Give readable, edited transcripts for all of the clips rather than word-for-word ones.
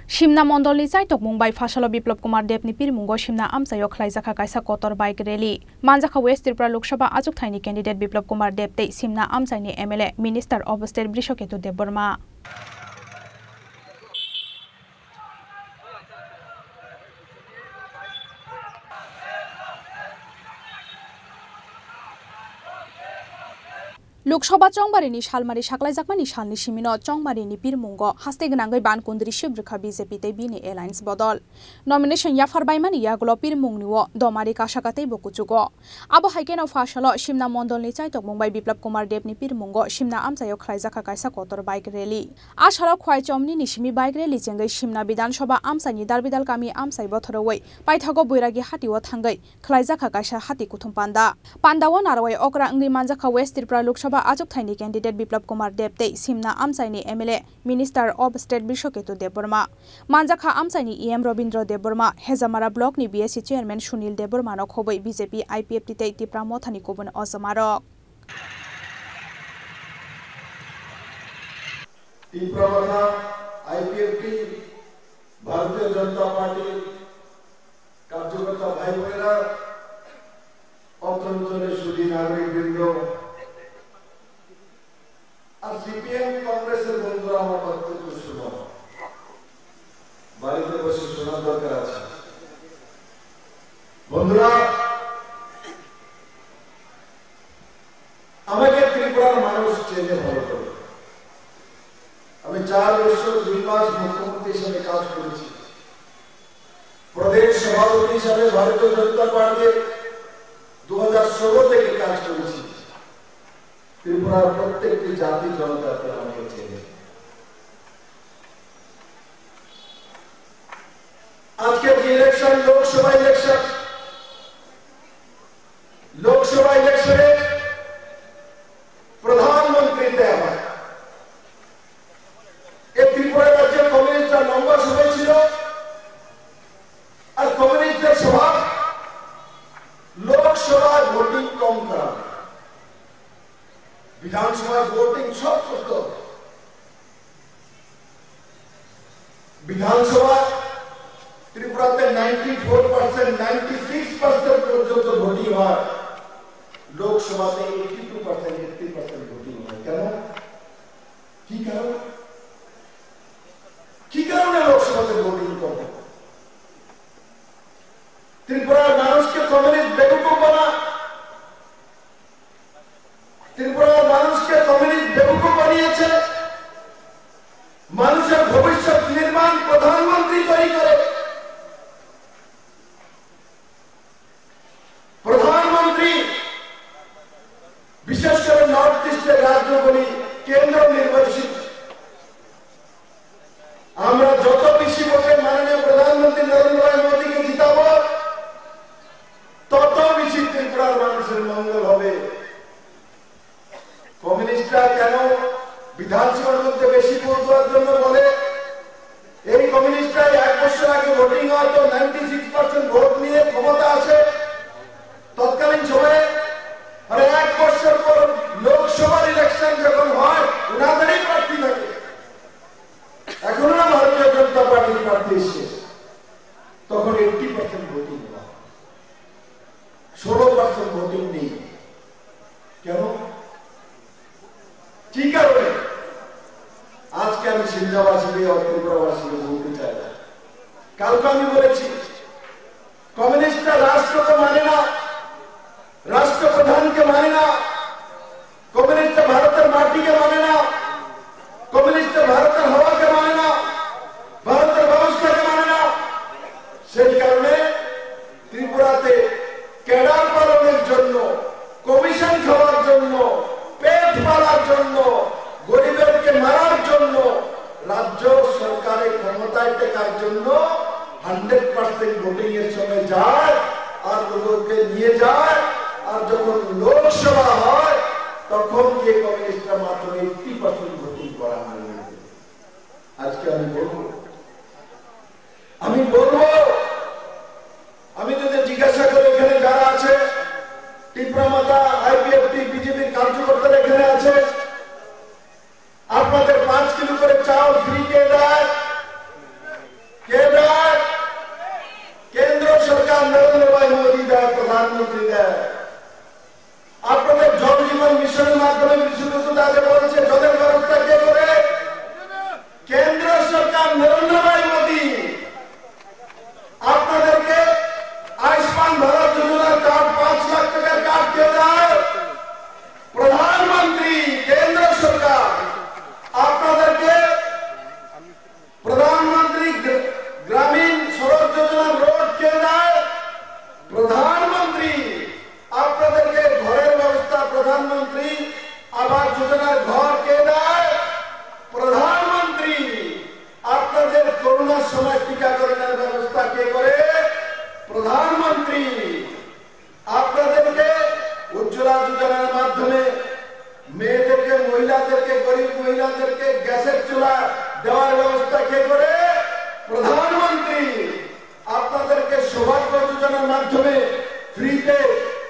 Shimna Mondolni Chaitok Mumbai Fashalo Biplop Kumar Debni Pirmungo Shimna Amsayo Khlaijaka Kaisa Kotor Bike Rally Manjaka West Tripura Lok Sabha Ajok Thaini candidate Biplop Kumar Debte Shimna Amsaini MLA Minister of State Brishoketu Deborma Loksaba Chongbarini Shalmari Shaklaijakmani Shalni Shimino Chongbarini Pirmungo Hastegnagai Bankundri Shibrikha BJP te Bini Alliance Bodol Nomination Yafarbaimani Yagulo Pirmungniwo Domari Kashakate Bokuchugo Abo Haikeno Fashalo Shimna Mondolni Chaitok Mumbai Biplop Kumar Debni Pirmungo Shimna Amsayo Khlaijaka Kaisa Kotor Bike Rally Ashalo Khwai Chomni Nishimi Bike Rally Jengai Shimna Bidan Sabha Amsani Darbidal Kami Amsai Bothorowai Paithago Boiragi Hatiwo Thangai Khlaijaka Kaisa Hati Kuthum Panda Pandawo Narwai Okra Ngri Manjaka West Tripura Lok Sabha Ajok Thaini candidate Biplop Kumar Debte Shimna Amsaini MLA Minister of State Brishoketu Deborma Manjaka Amsaini EM Robindro Deborma Hezamara Block ni BSC Chairman Sunil Deborma no khoboi BJP IPF te Tipra Mothani Kobun Ozamarok Tipra IPF की Bharatiya Janata party कार्यकर्ता भाई बहनेरा অঞ্চলের সুধী নাগরিক বৃন্দ আর CPM কংগ্রেসের বন্ধুরা আমার বক্তব্য শুনুন বাড়িতে বসে শোনার দরকার আছে বন্ধুরা আমাকে ত্রিপুরার মানুষ চেনে ভালো করে আমি 4 বছর 2 মাস মুখ্যমন্ত্রী হিসেবে কাজ করেছি প্রদেশ সভাপতি হিসেবে ভারতীয় জনতা পার্টির 2016 থেকে কাজ করেছি ত্রিপুরার প্রত্যেকটি জাতি জনতাকে আমাকে চেনে আজকে যে ইলেকশন লোকসভা ইলেকশনে প্রধানমন্ত্রী দেওয়া হয় এই ত্রিপুরা রাজ্যে কমিউনিস্টরা লম্বা সময় ছিল আর কমিউনিস্টদের স্বভাব লোকসভা ভোটিং কম করা বিধানসভা ভোটিং সব করত বিধানসভা ত্রিপুরাতে 94% 96% পর্যন্ত ভোটিং হয় লোকসভাতে 82% 80% ভোটিং হয় কেন কি কারণে লোকসভাতে ভোটিং কম ত্রিপুরার মানুষকে কমিউনিস্ট বেকুব বানা ত্রিপুরার মানুষকে কমিউনিস্ট বেকুব বানিয়েছে মানুষের ভবিষ্যৎ নির্মাণ প্রধানমন্ত্রী তৈরি করে প্রধানমন্ত্রী বিশেষ করে নর্থ ইস্টের রাজ্যগুলি কেন্দ্র নির্বাচিত আমরা যত বেশি ভোটে মাননীয় প্রধানমন্ত্রী নরেন্দ্র মোদীকে জিতাবো তত বেশি ত্রিপুরার মানুষের মঙ্গল হবে কমিউনিস্টরা কেন বিধানসভার মধ্যে বেশি ভোট দেওয়ার জন্য বলে এই কমিউনিস্টরা 1 বছর আগে ভোটিং হয় তো 96% ভোট নিয়ে ক্ষমতা আসে তৎকালীন সময়ে আর 1 বছর পর লোকসভার ইলেকশন যখন হয় ওনাদেরই প্রার্থী থাকে এখন না ভারতীয় জনতা পার্টির প্রার্থী এসে তখন 80% ভোটিং হয় 16% ভোটিং নেই কেন কি কারণে আজকে আমি সিন্ধাবাসীকে ত্রিপুরাবাসীকে বলতে চাই কালকে আমি বলেছি কমিউনিস্টরা রাষ্ট্রকে মানে না রাষ্ট্রপ্রধানকে মানে না কমিউনিস্টরা ভারতের মাটিকে মানে না কমিউনিস্টরা ভারতের হাওয়াকে মানে না ভারতের ব্যবস্থাকে মানে না সেই কারণে ত্রিপুরাতে ক্যাডার পালনের জন্য কমিশন খাওয়ার জন্য পেট পালার জন্য গরিবদেরকে মারার জন্য রাজ্য সরকারের ক্ষমতায় টেকার জন্য 100% ভোটিং এর সময় যায় আর লোককে নিয়ে যায় আর যখন লোকসভা হয় তখন যে কমিউনিস্টরা মাত্র 80% ভোটিং করা হয় আজকে আমি বলবো আমি যদি জিজ্ঞাসা করি এখানে যারা আছে ত্রিপুরা মাতা আইপিএফটি বিজেপির কার্যকর্তারা এখানে আছে আপনাদের 5 কিলো করে চাল ফ্রি কে দেয় মহিলাদেরকে, গরিব মহিলাদেরকে গ্যাসের চুলা দেওয়ার ব্যবস্থা কে করে? প্রধানমন্ত্রী। আপনাদেরকে সৌভাগ্য যোজনার মাধ্যমে ফ্রিতে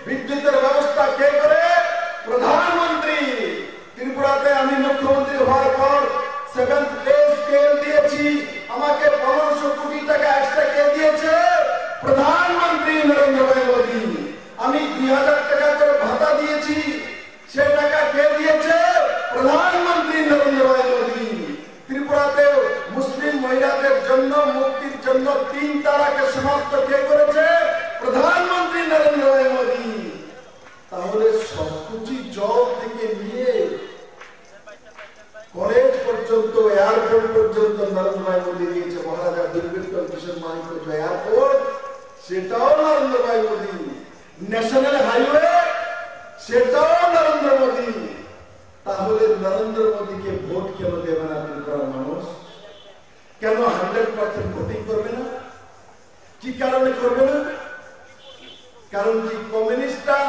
বিদ্যুতের ব্যবস্থা কে করে? প্রধানমন্ত্রী। ত্রিপুরাতে আমি মুখ্যমন্ত্রী হওয়ার পর 7th পে স্কেল দিয়েছি, আমাকে 1500 কোটি টাকা এক্সট্রা কে দিয়েছে? প্রধানমন্ত্রী নরেন্দ্র ভাই মোদী। আমি 2000 টাকা করে ভাতা দিয়েছি, সে টাকা কে দিয়েছে? প্রধানমন্ত্রী নরেন্দ্র ভাই মোদী। ত্রিপুরাতে মুসলিম মহিলাদের জন্য মুক্তির জন্য 3 তালাকে সমাপ্ত কে করেছে? প্রধানমন্ত্রী নরেন্দ্র ভাই মোদী। তাহলে সবকিছু জল থেকে নিয়ে কলেজ পর্যন্ত, এয়ারপোর্ট পর্যন্ত নরেন্দ্র ভাই মোদী দিয়েছে। মহারাজা দুর্গাপুর কিশোর মানিক্য যে এয়ারপোর্ট, সেটাও নরেন্দ্র ভাই মোদী। ন্যাশনাল হাইওয়ে, সেটাও নরেন্দ্র মোদী। তাহলে নরেন্দ্র মোদীকে ভোট কেন দেবে না ত্রিপুরার মানুষ? কেন 100% ভোটিং করবে না? কি কারণে করবে না? কারণ কি কমিউনিস্টরা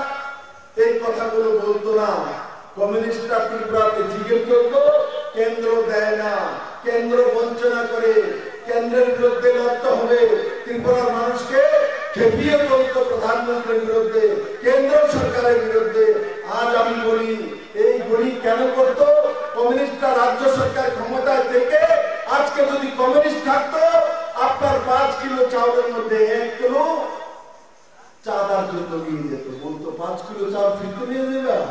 এই কথাগুলো বলতো না? কমিউনিস্টরা ত্রিপুরাতে জিজ্ঞেস করতো, কেন্দ্র দেয় না, কেন্দ্র বঞ্চনা করে, কেন্দ্রের বিরুদ্ধে লড়তে হবে। ত্রিপুরার মানুষকে খেপিয়ে বলতো প্রধানমন্ত্রীর বিরুদ্ধে, কেন্দ্র সরকারের বিরুদ্ধে। আজ আমি বলি, এই গলি কেন করতো? কমিউনিস্টরা রাজ্য সরকার ক্ষমতায় থেকে আজকে যদি কমিউনিস্ট থাকতো, আপনার 5 কিলো চাউলের মধ্যে 1 কিলো চাঁদার জন্য নিয়ে যেত। বলতো 5 কিলো চাল ফ্রিতে নিয়ে যাবে,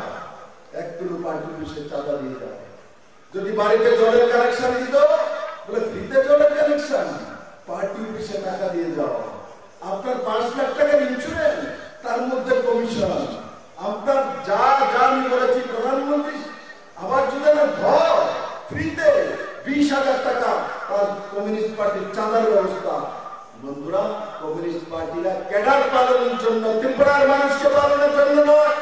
1 কিলো পার্টি অফিসে চাঁদা দিয়ে যাবে। যদি বাড়িতে জলের কানেকশন দিত, বলে ফ্রিতে জলের কানেকশন, পার্টি অফিসে টাকা দিয়ে যাও। আপনার 5 লাখ টাকার ইন্স্যুরেন্স, তার মধ্যে কমিশন। আপনার যা যা আমি বলেছি, প্রধানমন্ত্রী আবার যোজনা ঘর ফ্রিতে 20,000 টাকা, আর কমিউনিস্ট পার্টির চাঁদার ব্যবস্থা। বন্ধুরা, কমিউনিস্ট পার্টিরা ক্যাডার পালনের জন্য, ত্রিপুরার মানুষকে পালনের জন্য নয়,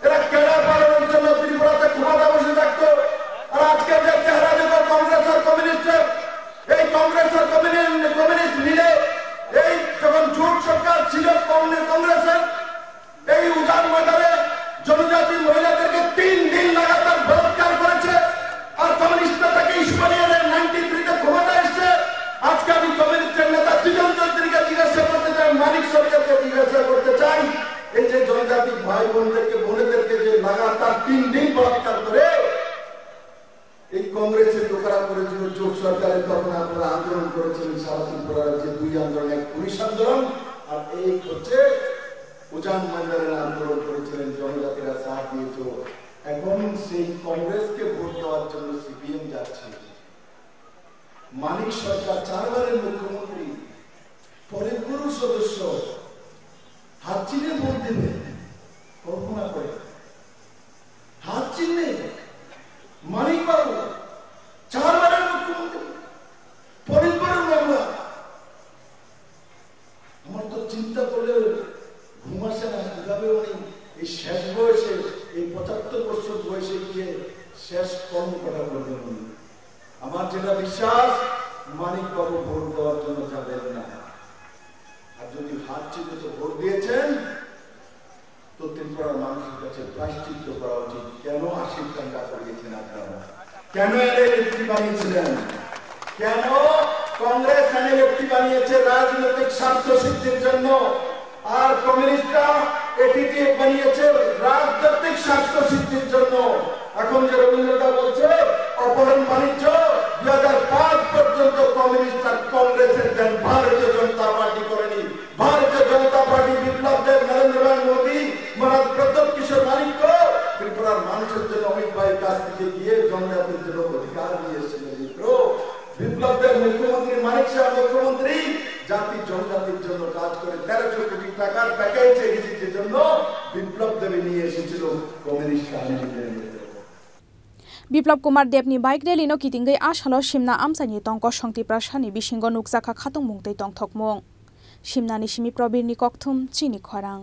এরা ক্যাডার পালনের জন্য ত্রিপুরাতে ক্ষমতা বসে থাকতো। আর আজকে যে চেহারা দেখো কংগ্রেস আর কমিউনিস্টের, এই কংগ্রেস আর কমিউনিস্ট মিলে, এই যখন জোট সরকার ছিল কংগ্রেসের, এই উজান ময়দানে জনজাতি মহিলাদেরকে 3 দিন লাগাতার বলাৎকার করেছে। আর কমিউনিস্টরা তাকে ইস্যু বানিয়ে 93-তে ক্ষমতা এসছে। আজকে আমি কমিউনিস্টের নেতা সৃজন চৌধুরীকে জিজ্ঞাসা করতে চাই, মানিক সরকারকে জিজ্ঞাসা করতে চাই, এই যে জনজাতি ভাই বোনদেরকে, বোনেদেরকে যে লাগাতার 3 দিন বলাৎকার করে এই কংগ্রেসের লোকেরা করেছিল জোট সরকারের, তখন আপনারা আন্দোলন করেছিলেন সারা ত্রিপুরার যে 2 আন্দোলন, এক পুলিশ আন্দোলন আর এই হচ্ছে উজান ময়দানের আন্দোলন করেছিলেন, জনজাতিরা সাথ দিয়েছিল। এখন সেই কংগ্রেসকে ভোট দেওয়ার জন্য সিপিএম যাচ্ছে। মানিক সরকার 4 বারের মুখ্যমন্ত্রী, পরিপুরু সদস্য, হাত চিহ্নে ভোট দেবে, কল্পনা করে। হাত চিহ্নে মানিক বাবু 4 বারের মুখ্যমন্ত্রী, পরিপুরু বাংলা। আমার তো চিন্তা করলে ঘুম আসে না, কিভাবে উনি এই শেষ বয়সে, এই 75 বছর বয়সে গিয়ে শেষ কর্মকর্তা করবেন উনি। আমার যেটা বিশ্বাস, মানিক বাবু ভোট দেওয়ার জন্য যাবেন না। আর যদি হাত চিহ্নে তো ভোট দিয়েছেন, তো ত্রিপুরার মানুষের কাছে প্রায়শ্চিত্ত করা উচিত। কেন 80 টাকা করিয়েছেন আপনারা? কেন এনএলএফটি বানিয়েছিলেন? কেন কংগ্রেস এনএলএফটি বানিয়েছে? রাজনৈতিক স্বার্থ সিদ্ধির জন্য। আর কমিউনিস্টরা এটিটি বানিয়েছে রাজনৈতিক স্বার্থ সিদ্ধির জন্য। এখন যে রবীন্দ্রদা বলছে অপহরণ বাণিজ্য, 2005 পর্যন্ত কমিউনিস্ট আর কংগ্রেসের দেন, ভারতীয় জনতা পার্টি করেনি। ভারতীয় জনতা পার্টি বিপ্লব দেব, নরেন্দ্র ভাই মোদী, মহারাজ প্রতাপ কিশোর মানিক্য ত্রিপুরার মানুষের জন্য অমিত ভাইয়ের কাছ থেকে গিয়ে জনজাতির জন্য অধিকার নিয়ে এসেছিলেন। মিত্র, বিপ্লব দেব মুখ্যমন্ত্রী, মানিক শাহ মুখ্যমন্ত্রী, জাতি জনজাতির জন্য কাজ করে 1300 কোটি টাকার প্যাকেজ এসেছে জন্য বিপ্লব দেব নিয়ে এসেছিল কমিউনিস্ট আন্দোলনের। Biplab Kumar দেবনি bike rally no কিতিঙ্গै आसालो सिमना आमसानि तंक संति प्रासानि बिसिंग नुकजाखा खातुं मुंगदै तंथकमुं सिमनानि सिमि प्रबीरनि कक्थुम चिनि खरां।